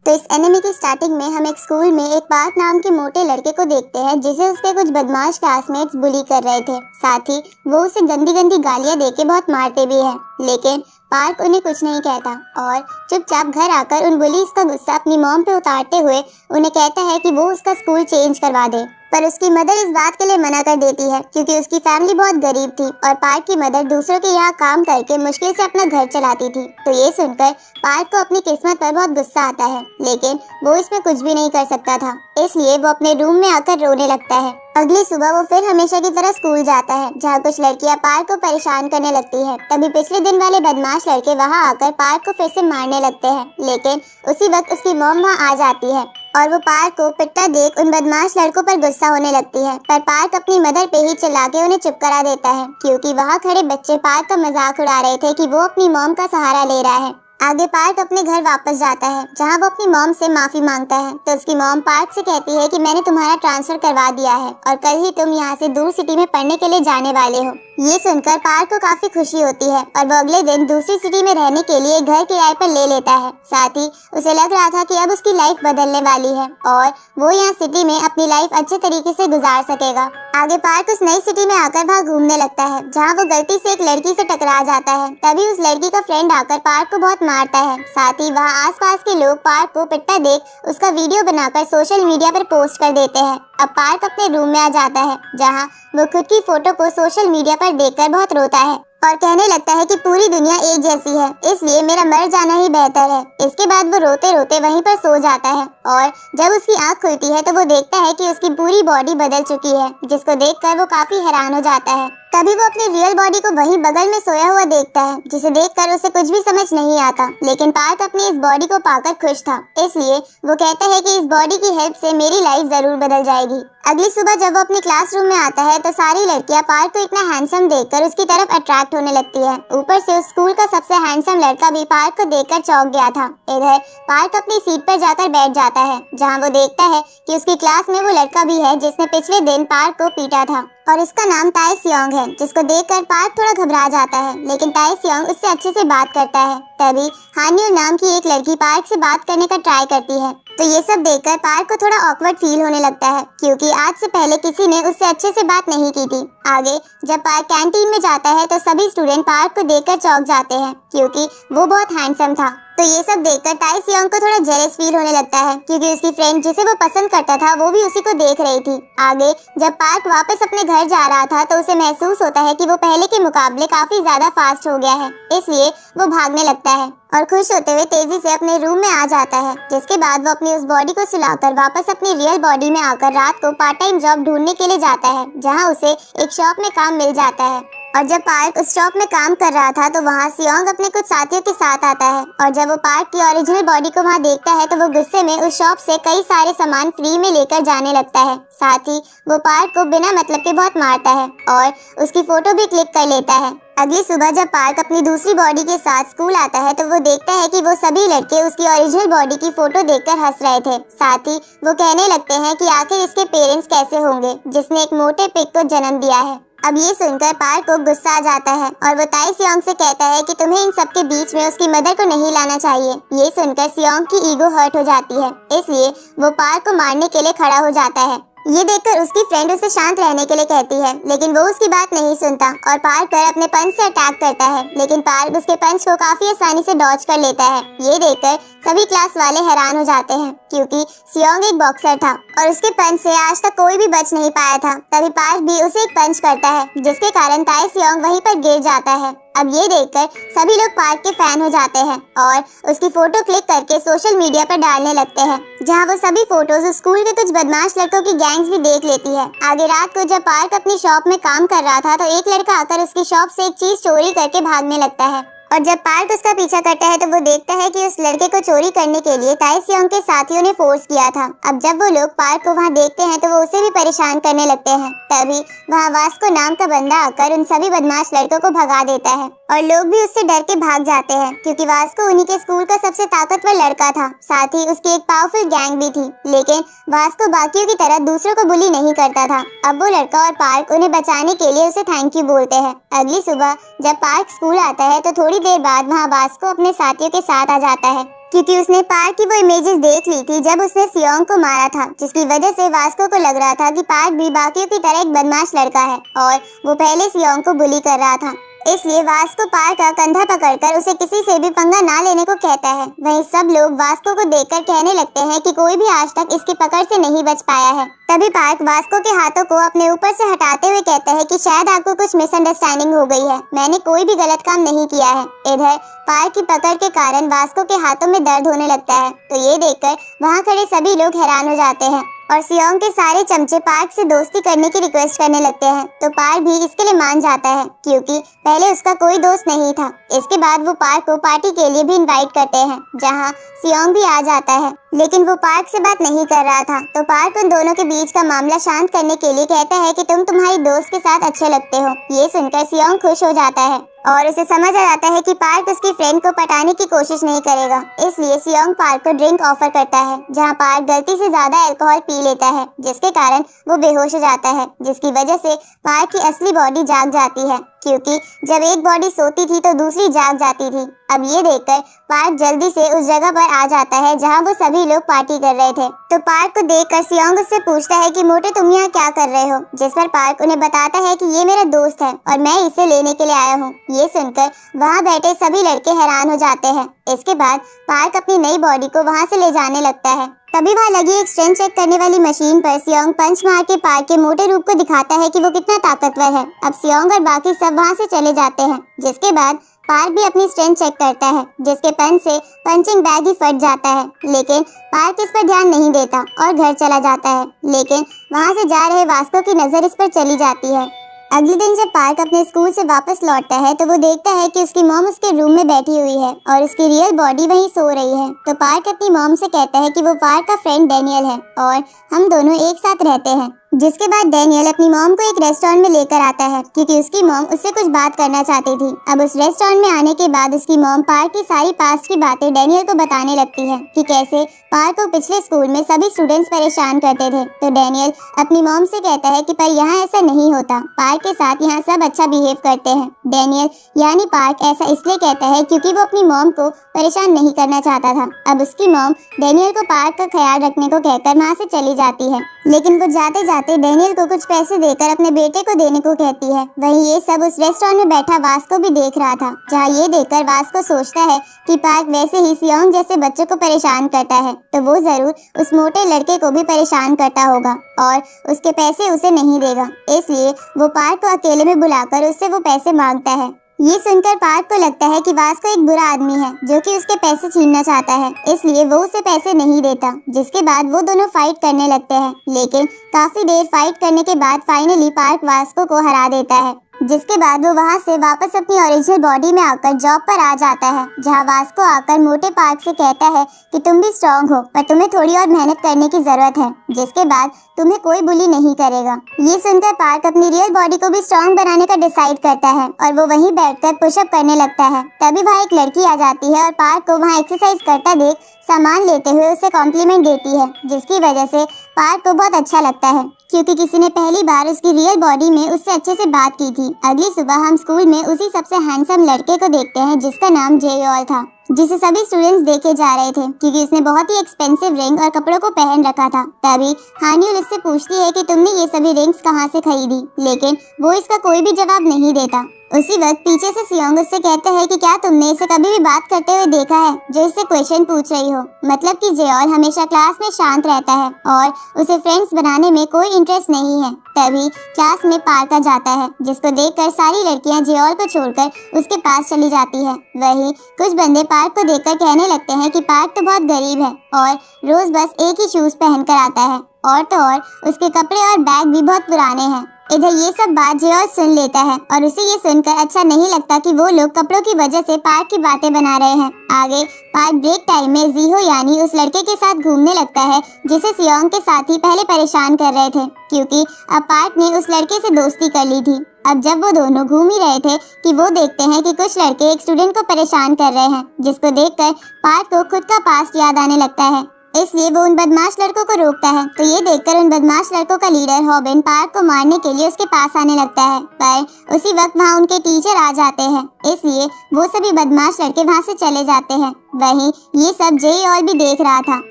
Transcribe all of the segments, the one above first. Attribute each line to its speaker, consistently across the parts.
Speaker 1: तो इस एनिमे की स्टार्टिंग में हम एक स्कूल में एक पार्क नाम के मोटे लड़के को देखते हैं जिसे उसके कुछ बदमाश क्लासमेट्स बुली कर रहे थे। साथ ही वो उसे गंदी गंदी गालियां देके बहुत मारते भी हैं, लेकिन पार्क उन्हें कुछ नहीं कहता और चुपचाप घर आकर उन बुलीज का गुस्सा अपनी मॉम पे उतारते हुए उन्हें कहता है कि वो उसका स्कूल चेंज करवा दे। पर उसकी मदर इस बात के लिए मना कर देती है क्योंकि उसकी फैमिली बहुत गरीब थी और पार्क की मदर दूसरों के यहाँ काम करके मुश्किल से अपना घर चलाती थी। तो ये सुनकर पार्क को अपनी किस्मत पर बहुत गुस्सा आता है, लेकिन वो इसमें कुछ भी नहीं कर सकता था, इसलिए वो अपने रूम में आकर रोने लगता है। अगली सुबह वो फिर हमेशा की तरह स्कूल जाता है, जहाँ कुछ लड़कियां पार्क को परेशान करने लगती है। तभी पिछले दिन वाले बदमाश लड़के वहाँ आकर पार्क को फिर से मारने लगते हैं, लेकिन उसी वक्त उसकी मॉम वहाँ आ जाती है और वो पार्क को पिटता देख उन बदमाश लड़कों पर गुस्सा होने लगती है। पर पार्क अपनी मदर पे ही चिल्ला के उन्हें चुप करा देता है क्योंकि वहाँ खड़े बच्चे पार्क का मजाक उड़ा रहे थे कि वो अपनी मॉम का सहारा ले रहा है। आगे पार्क अपने घर वापस जाता है, जहाँ वो अपनी मॉम से माफी मांगता है। तो उसकी मॉम पार्क से कहती है कि मैंने तुम्हारा ट्रांसफर करवा दिया है और कल ही तुम यहाँ से दूर सिटी में पढ़ने के लिए जाने वाले हो। ये सुनकर पार्क को काफी खुशी होती है और वो अगले दिन दूसरी सिटी में रहने के लिए घर किराए पर ले लेता है। साथ ही उसे लग रहा था कि अब उसकी लाइफ बदलने वाली है और वो यहाँ सिटी में अपनी लाइफ अच्छे तरीके से गुजार सकेगा। आगे पार्क उस नई सिटी में आकर वहाँ घूमने लगता है, जहाँ वो गलती से एक लड़की से टकरा जाता है। तभी उस लड़की का फ्रेंड आकर पार्क को बहुत मारता है। साथ ही वहाँ आसपास के लोग पार्क को पिटता देख उसका वीडियो बनाकर सोशल मीडिया पर पोस्ट कर देते हैं। अब पार्क अपने रूम में आ जाता है, जहाँ वो खुद की फोटो को सोशल मीडिया पर देखकर बहुत रोता है और कहने लगता है कि पूरी दुनिया एक जैसी है, इसलिए मेरा मर जाना ही बेहतर है। इसके बाद वो रोते रोते वहीं पर सो जाता है और जब उसकी आंख खुलती है तो वो देखता है कि उसकी पूरी बॉडी बदल चुकी है, जिसको देखकर वो काफी हैरान हो जाता है। तभी वो अपनी रियल बॉडी को वहीं बगल में सोया हुआ देखता है, जिसे देखकर उसे कुछ भी समझ नहीं आता। लेकिन पार्क अपनी इस बॉडी को पाकर खुश था, इसलिए वो कहता है कि इस बॉडी की हेल्प से मेरी लाइफ जरूर बदल जाएगी। अगली सुबह जब वो अपने क्लासरूम में आता है तो सारी लड़कियां पार्क को इतना हैंडसम देखकर उसकी तरफ अट्रैक्ट होने लगती है। ऊपर से उस स्कूल का सबसे हैंडसम लड़का भी पार्क को देखकर चौंक गया था। इधर पार्क अपनी सीट पर जाकर बैठ जाता है, जहाँ वो देखता है कि उसकी क्लास में वो लड़का भी है जिसने पिछले दिन पार्क को पीटा था और उसका नाम ताई सियोंग है, जिसको देखकर पार्क थोड़ा घबरा जाता है। लेकिन ताई सियोंग उससे अच्छे से बात करता है। तभी हान्यू नाम की एक लड़की पार्क से बात करने का ट्राई करती है, तो ये सब देखकर पार्क को थोड़ा ऑकवर्ड फील होने लगता है क्योंकि आज से पहले किसी ने उससे अच्छे से बात नहीं की थी। आगे जब पार्क कैंटीन में जाता है तो सभी स्टूडेंट पार्क को देखकर चौंक जाते हैं क्योंकि वो बहुत हैंडसम था। तो ये सब देखकर ताई सियोंग को थोड़ा जेलस फील होने लगता है क्योंकि उसकी फ्रेंड जिसे वो पसंद करता था वो भी उसी को देख रही थी। आगे जब पार्क वापस अपने घर जा रहा था तो उसे महसूस होता है कि वो पहले के मुकाबले काफी ज्यादा फास्ट हो गया है, इसलिए वो भागने लगता है और खुश होते हुए तेजी से अपने रूम में आ जाता है। जिसके बाद वो अपनी उस बॉडी को सुलाकर वापस अपनी रियल बॉडी में आकर रात को पार्ट टाइम जॉब ढूंढने के लिए जाता है, जहाँ उसे एक शॉप में काम मिल जाता है। और जब पार्क उस शॉप में काम कर रहा था तो वहाँ सियोंग अपने कुछ साथियों के साथ आता है और जब वो पार्क की ओरिजिनल बॉडी को वहाँ देखता है तो वो गुस्से में उस शॉप से कई सारे सामान फ्री में लेकर जाने लगता है। साथ ही वो पार्क को बिना मतलब के बहुत मारता है और उसकी फोटो भी क्लिक कर लेता है। अगली सुबह जब पार्क अपनी दूसरी बॉडी के साथ स्कूल आता है तो वो देखता है कि वो सभी लड़के उसकी ओरिजिनल बॉडी की फोटो देखकर हंस रहे थे। साथ ही वो कहने लगते हैं कि आखिर इसके पेरेंट्स कैसे होंगे जिसने एक मोटे पिग को जन्म दिया है। अब ये सुनकर पार्क को गुस्सा आ जाता है और वो ताई सियोंग से कहता है कि तुम्हें इन सब के बीच में उसकी मदर को नहीं लाना चाहिए। ये सुनकर सियोंग की ईगो हर्ट हो जाती है, इसलिए वो पार्क को मारने के लिए खड़ा हो जाता है। ये देखकर उसकी फ्रेंड उसे शांत रहने के लिए कहती है, लेकिन वो उसकी बात नहीं सुनता और पार्क पर अपने पंच से अटैक करता है। लेकिन पार्क उसके पंच को काफी आसानी से डॉज कर लेता है। ये देखकर सभी क्लास वाले हैरान हो जाते हैं क्योंकि सियोंग एक बॉक्सर था और उसके पंच से आज तक कोई भी बच नहीं पाया था। तभी पार्क भी उसे एक पंच करता है, जिसके कारण ताई सियोंग वहीं पर गिर जाता है। अब ये देखकर सभी लोग पार्क के फैन हो जाते हैं और उसकी फोटो क्लिक करके सोशल मीडिया पर डालने लगते हैं, जहां वो सभी फोटोज स्कूल के कुछ बदमाश लड़कों की गैंग्स भी देख लेती है। आगे रात को जब पार्क अपनी शॉप में काम कर रहा था तो एक लड़का आकर उसकी शॉप से एक चीज चोरी करके भागने लगता है और जब पार्क उसका पीछा करता है तो वो देखता है कि उस लड़के को चोरी करने के लिए ताई सियोंग के साथियों ने फोर्स किया था। अब जब वो लोग पार्क को वहाँ देखते हैं तो वो उसे भी परेशान करने लगते हैं। तभी वहाँ वास्को नाम का बंदा आकर उन सभी बदमाश लड़कों को भगा देता है और लोग भी उससे डर के भाग जाते हैं क्योंकि वास्को उन्हीं के स्कूल का सबसे ताकतवर लड़का था। साथ ही उसकी एक पावरफुल गैंग भी थी, लेकिन वास्को बाकियों की तरह दूसरों को बुली नहीं करता था। अब वो लड़का और पार्क उन्हें बचाने के लिए उसे थैंक यू बोलते हैं। अगली सुबह जब पार्क स्कूल आता है तो थोड़ी देर बाद वहाँ वास्को अपने साथियों के साथ आ जाता है क्योंकि उसने पार्क की वो इमेजेस देख ली थी जब उसने सियोंग को मारा था, जिसकी वजह से वास्को को लग रहा था कि पार्क भी बाकियों की तरह एक बदमाश लड़का है और वो पहले सियोंग को बुली कर रहा था। इसलिए वास्को पार्क का कंधा पकड़कर उसे किसी से भी पंगा ना लेने को कहता है। वहीं सब लोग वास्को को देखकर कहने लगते हैं कि कोई भी आज तक इसकी पकड़ से नहीं बच पाया है। तभी पार्क वास्को के हाथों को अपने ऊपर से हटाते हुए कहता है कि शायद आपको कुछ मिसअंडरस्टैंडिंग हो गई है, मैंने कोई भी गलत काम नहीं किया है। इधर पार्क की पकड़ के कारण वास्को के हाथों में दर्द होने लगता है, तो ये देखकर वहाँ खड़े सभी लोग हैरान हो जाते हैं और सियोंग के सारे चमचे पार्क से दोस्ती करने की रिक्वेस्ट करने लगते हैं। तो पार्क भी इसके लिए मान जाता है क्योंकि पहले उसका कोई दोस्त नहीं था। इसके बाद वो पार्क को पार्टी के लिए भी इनवाइट करते हैं, जहाँ सियोंग भी आ जाता है, लेकिन वो पार्क से बात नहीं कर रहा था। तो पार्क उन दोनों के बीच का मामला शांत करने के लिए कहता है कि तुम तुम्हारी दोस्त के साथ अच्छे लगते हो। ये सुनकर सियोंग खुश हो जाता है और उसे समझ आ जाता है कि पार्क उसकी फ्रेंड को पटाने की कोशिश नहीं करेगा। इसलिए सियोंग पार्क को ड्रिंक ऑफर करता है, जहां पार्क गलती से ज्यादा अल्कोहल पी लेता है, जिसके कारण वो बेहोश हो जाता है, जिसकी वजह से पार्क की असली बॉडी जाग जाती है, क्योंकि जब एक बॉडी सोती थी तो दूसरी जाग जाती थी। अब ये देखकर पार्क जल्दी से उस जगह पर आ जाता है जहाँ वो सभी लोग पार्टी कर रहे थे। तो पार्क को देखकर सियोंग उससे पूछता है कि मोटे तुम यहाँ क्या कर रहे हो, जिस पर पार्क उन्हें बताता है कि ये मेरा दोस्त है और मैं इसे लेने के लिए आया हूँ। ये सुनकर वहाँ बैठे सभी लड़के हैरान हो जाते हैं। इसके बाद पार्क अपनी नई बॉडी को वहाँ से ले जाने लगता है। तभी वहाँ लगी एक स्ट्रेंथ चेक करने वाली मशीन पर सियोंग पंच मार के पार्क के मोटे रूप को दिखाता है कि वो कितना ताकतवर है। अब सियोंग और बाकी सब वहाँ से चले जाते हैं, जिसके बाद पार्क भी अपनी स्ट्रेंथ चेक करता है, जिसके पंच से पंचिंग बैग ही फट जाता है, लेकिन पार्क इस पर ध्यान नहीं देता और घर चला जाता है। लेकिन वहाँ से जा रहे वास्को की नजर इस पर चली जाती है। अगले दिन जब पार्क अपने स्कूल से वापस लौटता है तो वो देखता है कि उसकी मॉम उसके रूम में बैठी हुई है और उसकी रियल बॉडी वहीं सो रही है। तो पार्क अपनी मॉम से कहता है कि वो पार्क का फ्रेंड डैनियल है और हम दोनों एक साथ रहते हैं। जिसके बाद डैनियल अपनी मॉम को एक रेस्टोरेंट में लेकर आता है क्योंकि उसकी मॉम उससे कुछ बात करना चाहती थी। अब उस रेस्टोरेंट में आने के बाद उसकी मॉम पार्क की सारी पास्ट की बातें डैनियल को बताने लगती है कि कैसे पार्क को पिछले स्कूल में सभी स्टूडेंट्स परेशान करते थे। तो डैनियल अपनी मॉम से कहता है कि पर यहाँ ऐसा नहीं होता, पार्क के साथ यहाँ सब अच्छा बिहेव करते हैं। डैनियल यानी पार्क ऐसा इसलिए कहता है क्योंकि वो अपनी मॉम को परेशान नहीं करना चाहता था। अब उसकी मॉम डैनियल को पार्क का ख्याल रखने को कहकर वहाँ से चली जाती है, लेकिन वो जाते जाते डैनियल को कुछ पैसे देकर अपने बेटे को देने को कहती है। वहीं ये सब उस रेस्टोरेंट में बैठा वास्को भी देख रहा था, जहाँ ये देखकर वास्को सोचता है कि पार्क वैसे ही सियोंग जैसे बच्चों को परेशान करता है तो वो जरूर उस मोटे लड़के को भी परेशान करता होगा और उसके पैसे उसे नहीं देगा। इसलिए वो पार्क को अकेले में बुलाकर उससे वो पैसे मांगता है। ये सुनकर पार्क को लगता है कि वास्को एक बुरा आदमी है जो कि उसके पैसे छीनना चाहता है, इसलिए वो उसे पैसे नहीं देता। जिसके बाद वो दोनों फाइट करने लगते हैं, लेकिन काफी देर फाइट करने के बाद फाइनली पार्क वास्को को हरा देता है। जिसके बाद वो वहाँ से वापस अपनी ओरिजिनल बॉडी में आकर जॉब पर आ जाता है, जहाँ वास्को आकर मोटे पार्क से कहता है कि तुम भी स्ट्रॉन्ग हो पर तुम्हें थोड़ी और मेहनत करने की जरूरत है, जिसके बाद तुम्हें कोई बुली नहीं करेगा। ये सुनकर पार्क अपनी रियल बॉडी को भी स्ट्रॉन्ग बनाने का डिसाइड करता है और वो वहीं बैठकर पुशअप करने लगता है। तभी वहाँ एक लड़की आ जाती है और पार्क को वहाँ एक्सरसाइज करता देख सामान लेते हुए उसे कॉम्प्लीमेंट देती है, जिसकी वजह से पार्क को बहुत अच्छा लगता है क्योंकि किसी ने पहली बार उसकी रियल बॉडी में उससे अच्छे से बात की थी। अगली सुबह हम स्कूल में उसी सबसे हैंडसम लड़के को देखते हैं जिसका नाम जेयोल था, जिसे सभी स्टूडेंट्स देखे जा रहे थे क्योंकि उसने बहुत ही एक्सपेंसिव रिंग और कपड़ों को पहन रखा था। तभी हानियुल उससे पूछती है कि तुमने ये सभी रिंग्स कहाँ से खरीदी, लेकिन वो इसका कोई भी जवाब नहीं देता। उसी वक्त पीछे से सियोंग उससे कहता है कि क्या तुमने इसे कभी भी बात करते हुए देखा है, जो इससे क्वेश्चन पूछ रही हो। मतलब कि जेयोल हमेशा क्लास में शांत रहता है और उसे फ्रेंड्स बनाने में कोई इंटरेस्ट नहीं है। तभी क्लास में पार्क आ जाता है, जिसको देखकर सारी लड़कियां जेयोल को छोड़कर उसके पास चली जाती है। वहीं कुछ बंदे पार्क को देखकर कहने लगते हैं कि पार्क तो बहुत गरीब है और रोज बस एक ही शूज पहन कर आता है, और तो और उसके कपड़े और बैग भी बहुत पुराने हैं। इधर ये सब बात जेयोल सुन लेता है और उसे ये सुनकर अच्छा नहीं लगता कि वो लोग कपड़ों की वजह से पार्क की बातें बना रहे हैं। आगे पार्क ब्रेक टाइम में जीहो यानी उस लड़के के साथ घूमने लगता है जिसे सियोंग के साथ ही पहले परेशान कर रहे थे, क्योंकि अब पार्क ने उस लड़के से दोस्ती कर ली थी। अब जब वो दोनों घूम ही रहे थे कि वो देखते हैं कि कुछ लड़के एक स्टूडेंट को परेशान कर रहे हैं, जिसको देखकर पार्क को खुद का पास्ट याद आने लगता है। इसलिए वो उन बदमाश लड़कों को रोकता है। तो ये देखकर उन बदमाश लड़कों का लीडर हॉबिन पार्क को मारने के लिए उसके पास आने लगता है, पर उसी वक्त वहाँ उनके टीचर आ जाते हैं। इसलिए वो सभी बदमाश लड़के वहाँ से चले जाते हैं। वहीं ये सब जेई ऑल भी देख रहा था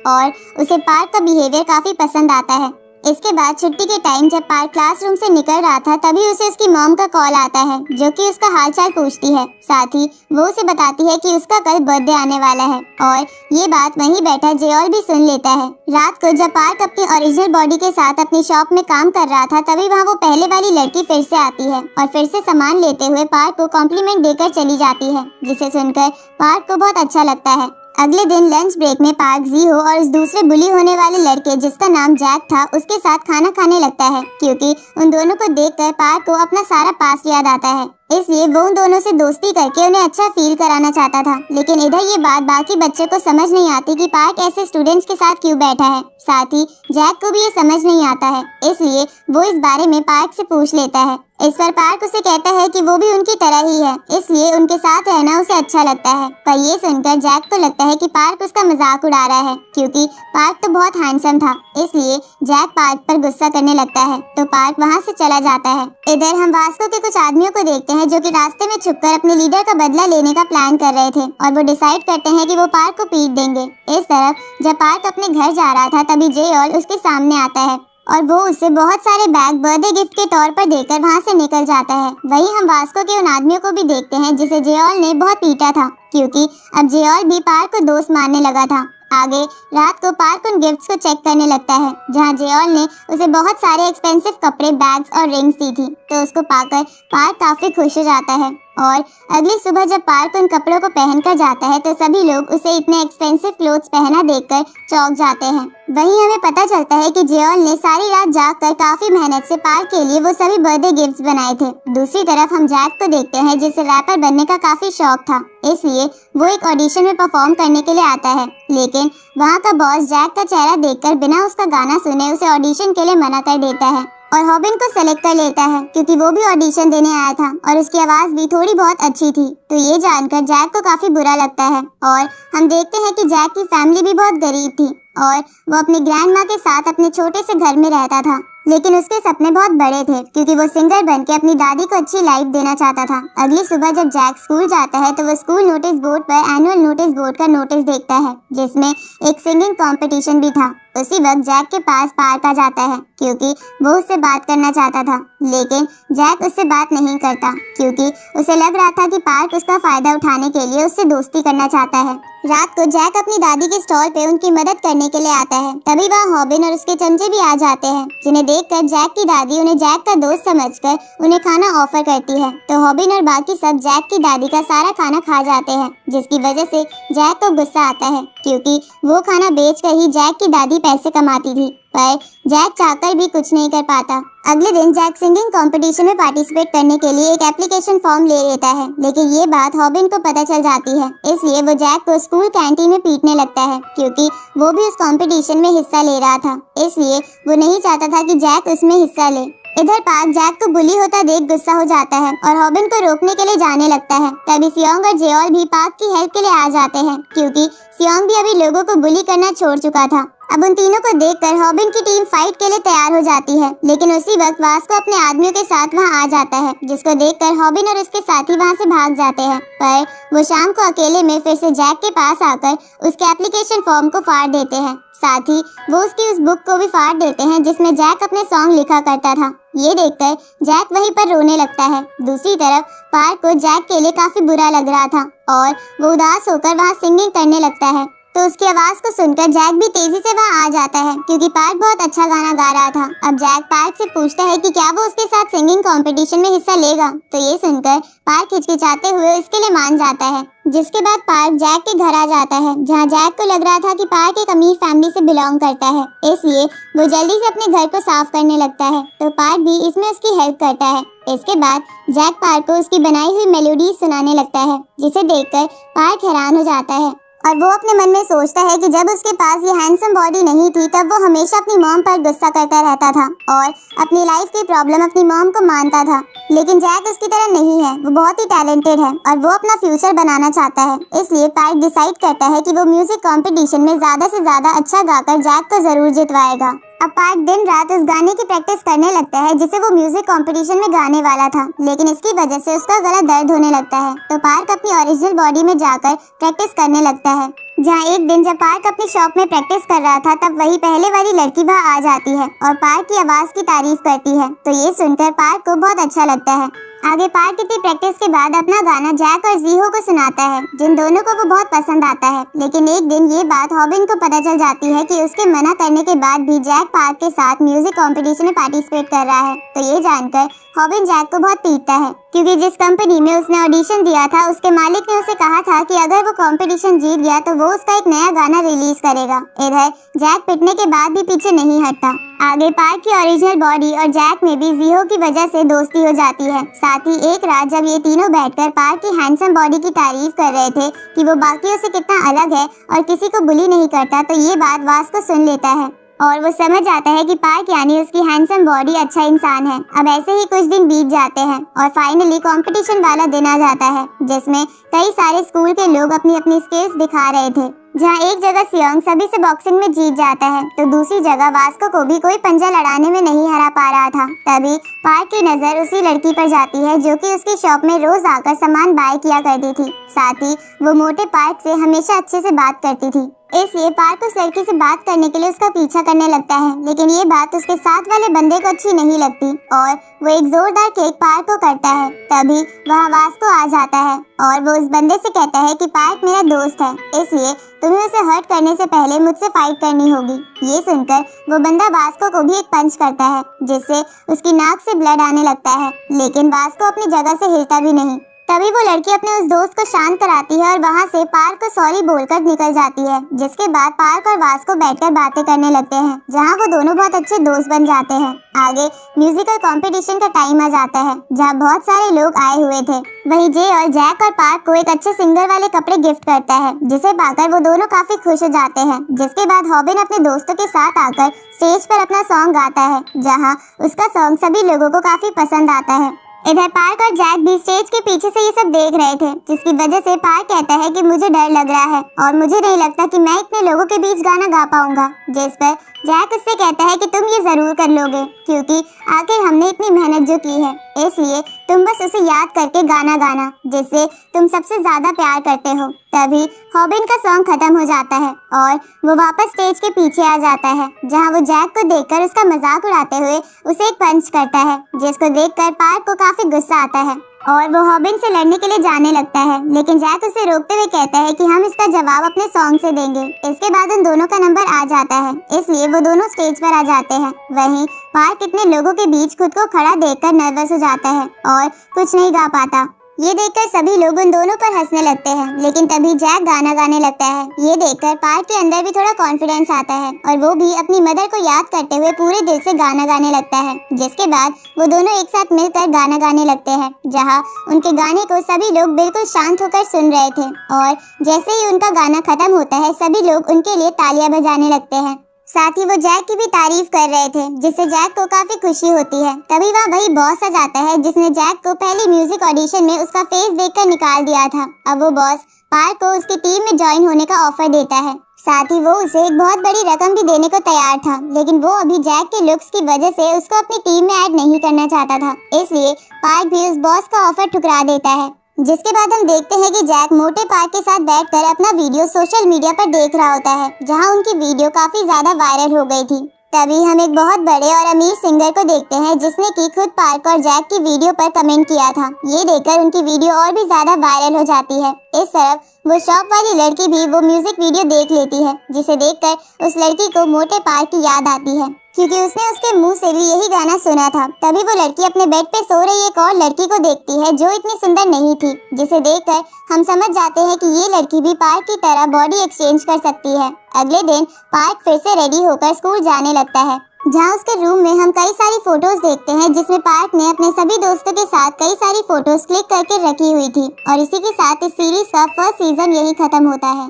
Speaker 1: और उसे पार्क का बिहेवियर काफी पसंद आता है। इसके बाद छुट्टी के टाइम जब पार्क क्लासरूम से निकल रहा था तभी उसे उसकी मॉम का कॉल आता है, जो कि उसका हालचाल पूछती है। साथ ही वो उसे बताती है कि उसका कल बर्थडे आने वाला है और ये बात वहीं बैठा जेओल भी सुन लेता है। रात को जब पार्क अपनी ओरिजिनल बॉडी के साथ अपनी शॉप में काम कर रहा था तभी वहाँ वो पहले वाली लड़की फिर से आती है और फिर से सामान लेते हुए पार्क को कॉम्प्लीमेंट देकर चली जाती है, जिसे सुनकर पार्क को बहुत अच्छा लगता है। अगले दिन लंच ब्रेक में पार्क जीहो और उस दूसरे बुली होने वाले लड़के जिसका नाम जैक था उसके साथ खाना खाने लगता है, क्योंकि उन दोनों को देखकर पार्क को अपना सारा पास्ट याद आता है। इसलिए वो उन दोनों से दोस्ती करके उन्हें अच्छा फील कराना चाहता था। लेकिन इधर ये बात बाकी बच्चों को समझ नहीं आती कि पार्क ऐसे स्टूडेंट्स के साथ क्यों बैठा है। साथ ही जैक को भी ये समझ नहीं आता है, इसलिए वो इस बारे में पार्क से पूछ लेता है। इस पर पार्क उसे कहता है कि वो भी उनकी तरह ही है, इसलिए उनके साथ रहना उसे अच्छा लगता है। पर ये सुनकर जैक को लगता है कि पार्क उसका मजाक उड़ा रहा है, क्योंकि पार्क तो बहुत हैंडसम था। इसलिए जैक पार्क पर गुस्सा करने लगता है, तो पार्क वहाँ से चला जाता है। इधर हम वास्को के कुछ आदमियों को देखते हैं जो कि रास्ते में छुपकर अपने लीडर का बदला लेने का प्लान कर रहे थे और वो डिसाइड करते हैं कि वो पार्क को पीट देंगे। इस तरफ जब पार्क अपने घर जा रहा था तभी जेओल उसके सामने आता है और वो उसे बहुत सारे बैग बर्थडे गिफ्ट के तौर पर देकर वहाँ से निकल जाता है। वहीं हम वास्को के उन आदमियों को भी देखते हैं जिसे जेओल ने बहुत पीटा था, क्योंकि अब जेओल भी पार्क को दोस्त मानने लगा था। आगे रात को पार्क उन गिफ्ट्स को चेक करने लगता है, जहाँ जेओल ने उसे बहुत सारे एक्सपेंसिव कपड़े, बैग्स और रिंग्स दी थी। तो उसको पाकर पार्क काफी खुश हो जाता है और अगली सुबह जब पार्क उन कपड़ों को पहनकर जाता है तो सभी लोग उसे इतने एक्सपेंसिव क्लोथ्स पहना देखकर चौंक जाते हैं। वहीं हमें पता चलता है कि जेओल ने सारी रात जागकर काफी मेहनत से पार्क के लिए वो सभी बर्थडे गिफ्ट्स बनाए थे। दूसरी तरफ हम जैक को देखते हैं जिसे रैपर बनने का काफी शौक था, इसलिए वो एक ऑडिशन में परफॉर्म करने के लिए आता है। लेकिन वहाँ का बॉस जैक का चेहरा देखकर बिना उसका गाना सुने उसे ऑडिशन के लिए मना कर देता है और हॉबिन को सेलेक्ट कर लेता है, क्योंकि वो भी ऑडिशन देने आया था और उसकी आवाज भी थोड़ी बहुत अच्छी थी। तो ये जानकर जैक को काफी बुरा लगता है और हम देखते हैं कि जैक की फैमिली भी बहुत गरीब थी और वो अपनी ग्रैंड माँ के साथ अपने छोटे से घर में रहता था। लेकिन उसके सपने बहुत बड़े थे, क्योंकि वो सिंगर बन के अपनी दादी को अच्छी लाइफ देना चाहता था। अगली सुबह जब जैक स्कूल जाता है तो वो स्कूल नोटिस बोर्ड पर एनुअल नोटिस बोर्ड का नोटिस देखता है, जिसमें एक सिंगिंग कंपटीशन भी था। उसी वक्त जैक के पास पार्क आ जाता है, क्योंकि वो उससे बात करना चाहता था। लेकिन जैक उससे बात नहीं करता, क्योंकि उसे लग रहा था कि पार्क उसका फायदा उठाने के लिए उससे दोस्ती करना चाहता है। रात को जैक अपनी दादी के स्टॉल पे उनकी मदद करने के लिए आता है। तभी वहाँ हॉबिन और उसके चमचे भी आ जाते हैं, जिन्हें देखकर जैक की दादी उन्हें जैक का दोस्त समझकर उन्हें खाना ऑफर करती है। तो हॉबिन और बाकी सब जैक की दादी का सारा खाना खा जाते हैं, जिसकी वजह से जैक को गुस्सा आता है, क्योंकि वो खाना बेचकर ही जैक की दादी पैसे कमाती थी। पर जैक चाहकर भी कुछ नहीं कर पाता। अगले दिन जैक सिंगिंग कंपटीशन में पार्टिसिपेट करने के लिए एक एप्लीकेशन फॉर्म ले लेता है, लेकिन ये बात हॉबिन को पता चल जाती है। इसलिए वो जैक को स्कूल कैंटीन में पीटने लगता है, क्योंकि वो भी उस कंपटीशन में हिस्सा ले रहा था। इसलिए वो नहीं चाहता था कि जैक उसमें हिस्सा ले। इधर पार्क जैक को बुली होता देख गुस्सा हो जाता है और हॉबिन को रोकने के लिए जाने लगता है। तभी सियोंग और जेओल भी पार्क की हेल्प के लिए आ जाते हैं, क्योंकि सियोंग भी अभी लोगों को बुली करना छोड़ चुका था। अब उन तीनों को देखकर हॉबिन की टीम फाइट के लिए तैयार हो जाती है, लेकिन उसी वक्त वास्को अपने आदमियों के साथ वहां आ जाता है, जिसको देखकर हॉबिन और उसके साथी वहां से भाग जाते हैं। पर वो शाम को अकेले में फिर से जैक के पास आकर उसके एप्लीकेशन फॉर्म को फाड़ देते हैं। साथ ही वो उसकी उस बुक को भी फाड़ देते हैं जिसमें जैक अपने सॉन्ग लिखा करता था। ये देखकर जैक वहीं पर रोने लगता है। दूसरी तरफ पार्क को जैक के लिए काफी बुरा लग रहा था और वो उदास होकर वहाँ सिंगिंग करने लगता है। तो उसकी आवाज को सुनकर जैक भी तेजी से वहाँ आ जाता है, क्योंकि पार्क बहुत अच्छा गाना गा रहा था। अब जैक पार्क से पूछता है कि क्या वो उसके साथ सिंगिंग कंपटीशन में हिस्सा लेगा। तो ये सुनकर पार्क हिचकिचाते हुए इसके लिए मान जाता है। जिसके बाद पार्क जैक के घर आ जाता है, जहाँ जैक को लग रहा था कि पार्क एक अमीर फैमिली से बिलोंग करता है, इसलिए वो जल्दी से अपने घर को साफ करने लगता है। तो पार्क भी इसमें उसकी हेल्प करता है। इसके बाद जैक पार्क को उसकी बनाई हुई मेलोडी सुनाने लगता है, जिसे देखकर पार्क हैरान हो जाता है और वो अपने मन में सोचता है कि जब उसके पास ये हैंडसम बॉडी नहीं थी तब वो हमेशा अपनी मॉम पर गुस्सा करता रहता था और अपनी लाइफ की प्रॉब्लम अपनी मॉम को मानता था। लेकिन जैक उसकी तरह नहीं है, वो बहुत ही टैलेंटेड है और वो अपना फ्यूचर बनाना चाहता है। इसलिए पार्क डिसाइड करता है कि वो म्यूजिक कंपटीशन में ज्यादा से ज्यादा अच्छा गाकर जैक को जरूर जितवाएगा। अब पार्क दिन रात उस गाने की प्रैक्टिस करने लगता है जिसे वो म्यूजिक कंपटीशन में गाने वाला था, लेकिन इसकी वजह से उसका गला दर्द होने लगता है। तो पार्क अपनी ओरिजिनल बॉडी में जाकर प्रैक्टिस करने लगता है। जहाँ एक दिन जब पार्क अपनी शॉप में प्रैक्टिस कर रहा था तब वही पहले वाली लड़की वहाँ आ जाती है और पार्क की आवाज की तारीफ करती है। तो ये सुनकर पार्क को बहुत अच्छा लगता है। आगे पार्क इतनी प्रैक्टिस के बाद अपना गाना जैक और जीहो को सुनाता है, जिन दोनों को वो बहुत पसंद आता है। लेकिन एक दिन ये बात हॉबिन को पता चल जाती है कि उसके मना करने के बाद भी जैक पार्क के साथ म्यूजिक कंपटीशन में पार्टिसिपेट कर रहा है। तो ये जानकर हॉबिन जैक को बहुत पीटता है, क्योंकि जिस कंपनी में उसने ऑडिशन दिया था उसके मालिक ने उसे कहा था कि अगर वो कंपटीशन जीत गया तो वो उसका एक नया गाना रिलीज करेगा। इधर जैक पिटने के बाद भी पीछे नहीं हटता। आगे पार्क की ओरिजिनल बॉडी और जैक में भी जीहो की वजह से दोस्ती हो जाती है। साथ ही एक रात जब ये तीनों बैठकर पार्क की हैंडसम बॉडी की तारीफ कर रहे थे कि वो बाकियों से कितना अलग है और किसी को बुली नहीं करता, तो ये बात वास को सुन लेता है और वो समझ आता है कि पार्क यानी उसकी हैंडसम बॉडी अच्छा इंसान है। अब ऐसे ही कुछ दिन बीत जाते हैं और फाइनली कंपटीशन वाला दिन आ जाता है, जिसमें कई सारे स्कूल के लोग अपनी अपनी स्किल्स दिखा रहे थे। जहाँ एक जगह सियोंग सभी से बॉक्सिंग में जीत जाता है तो दूसरी जगह वास्को को भी कोई पंजा लड़ाने में नहीं हरा पा रहा था। तभी पार्क की नजर उसी लड़की पर जाती है जो कि उसकी शॉप में रोज आकर सामान बाय किया करती थी। साथ ही वो मोटे पार्क से हमेशा अच्छे से बात करती थी, इसलिए पार्क उस लड़की से बात करने के लिए उसका पीछा करने लगता है। लेकिन ये बात उसके साथ वाले बंदे को अच्छी नहीं लगती और वो एक जोरदार केक पार्क को करता है। तभी वहाँ वास्को आ जाता है और वो उस बंदे से कहता है कि पार्क मेरा दोस्त है, इसलिए तुम्हें उसे हर्ट करने से पहले मुझसे फाइट करनी होगी। ये सुनकर वो बंदा वास्को को भी एक पंच करता है, जिससे उसकी नाक से ब्लड आने लगता है। लेकिन वास्को अपनी जगह से हिलता भी नहीं। तभी वो लड़की अपने उस दोस्त को शांत कराती है और वहाँ से पार्क को सॉरी बोलकर निकल जाती है। जिसके बाद पार्क और वास्को बैठकर बातें करने लगते हैं, जहाँ वो दोनों बहुत अच्छे दोस्त बन जाते हैं। आगे म्यूजिकल कंपटीशन का टाइम आ जाता है, जहाँ बहुत सारे लोग आए हुए थे। वहीं जे और जैक और पार्क को एक अच्छे सिंगर वाले कपड़े गिफ्ट करता है, जिसे पाकर वो दोनों काफी खुश हो जाते हैं। जिसके बाद हॉबिन अपने दोस्तों के साथ आकर स्टेज पर अपना सॉन्ग गाता है, जहाँ उसका सॉन्ग सभी लोगों को काफी पसंद आता है। इधर पार्क और जैक भी स्टेज के पीछे से ये सब देख रहे थे, जिसकी वजह से पार्क कहता है कि मुझे डर लग रहा है और मुझे नहीं लगता कि मैं इतने लोगों के बीच गाना गा पाऊंगा। जिस पर जैक उससे कहता है कि तुम ये जरूर कर लोगे, क्योंकि आखिर हमने इतनी मेहनत जो की है, इसलिए तुम बस उसे याद करके गाना गाना जिससे तुम सबसे ज्यादा प्यार करते हो। तभी हॉबिन का सॉन्ग खत्म हो जाता है और वो वापस स्टेज के पीछे आ जाता है, जहाँ वो जैक को देखकर उसका मजाक उड़ाते हुए उसे एक पंच करता है, जिसको देखकर पार्क को काफी गुस्सा आता है और वो हॉबिन से लड़ने के लिए जाने लगता है। लेकिन जैक उसे रोकते हुए कहता है कि हम इसका जवाब अपने सॉन्ग से देंगे। इसके बाद उन दोनों का नंबर आ जाता है, इसलिए वो दोनों स्टेज पर आ जाते हैं। वहीं पार्क इतने लोगों के बीच खुद को खड़ा देखकर नर्वस हो जाता है और कुछ नहीं गा पाता। ये देखकर सभी लोग उन दोनों पर हंसने लगते हैं। लेकिन तभी जैक गाना गाने लगता है। ये देखकर पार्क के अंदर भी थोड़ा कॉन्फिडेंस आता है और वो भी अपनी मदर को याद करते हुए पूरे दिल से गाना गाने लगता है। जिसके बाद वो दोनों एक साथ मिलकर गाना गाने लगते हैं, जहाँ उनके गाने को सभी लोग बिल्कुल शांत होकर सुन रहे थे। और जैसे ही उनका गाना खत्म होता है सभी लोग उनके लिए तालियां बजाने लगते हैं। साथ ही वो जैक की भी तारीफ कर रहे थे, जिससे जैक को काफी खुशी होती है। तभी वहाँ वही बॉस आ जाता है जिसने जैक को पहली म्यूजिक ऑडिशन में उसका फेस देखकर निकाल दिया था। अब वो बॉस पार्क को उसकी टीम में ज्वाइन होने का ऑफर देता है। साथ ही वो उसे एक बहुत बड़ी रकम भी देने को तैयार था, लेकिन वो अभी जैक के लुक्स की वजह से उसको अपनी टीम में ऐड नहीं करना चाहता था, इसलिए पार्क भी उस बॉस का ऑफर ठुकरा देता है। जिसके बाद हम देखते हैं कि जैक मोटे पार्क के साथ बैठकर अपना वीडियो सोशल मीडिया पर देख रहा होता है, जहां उनकी वीडियो काफी ज्यादा वायरल हो गई थी। तभी हम एक बहुत बड़े और अमीर सिंगर को देखते हैं जिसने कि खुद पार्क और जैक की वीडियो पर कमेंट किया था। ये देखकर उनकी वीडियो और भी ज्यादा वायरल हो जाती है। इस तरफ वो शॉप वाली लड़की भी वो म्यूजिक वीडियो देख लेती है, जिसे देखकर उस लड़की को मोटे पार्क की याद आती है, क्योंकि उसने उसके मुंह से भी यही गाना सुना था। तभी वो लड़की अपने बेड पे सो रही एक और लड़की को देखती है जो इतनी सुंदर नहीं थी, जिसे देखकर हम समझ जाते हैं कि ये लड़की भी पार्क की तरह बॉडी एक्सचेंज कर सकती है। अगले दिन पार्क फिर से रेडी होकर स्कूल जाने लगता है, जहाँ उसके रूम में हम कई सारी फोटोज देखते हैं, जिसमें पार्क ने अपने सभी दोस्तों के साथ कई सारी फोटोज क्लिक करके रखी हुई थी। और इसी के साथ इस सीरीज का फर्स्ट सीजन यही खत्म होता है।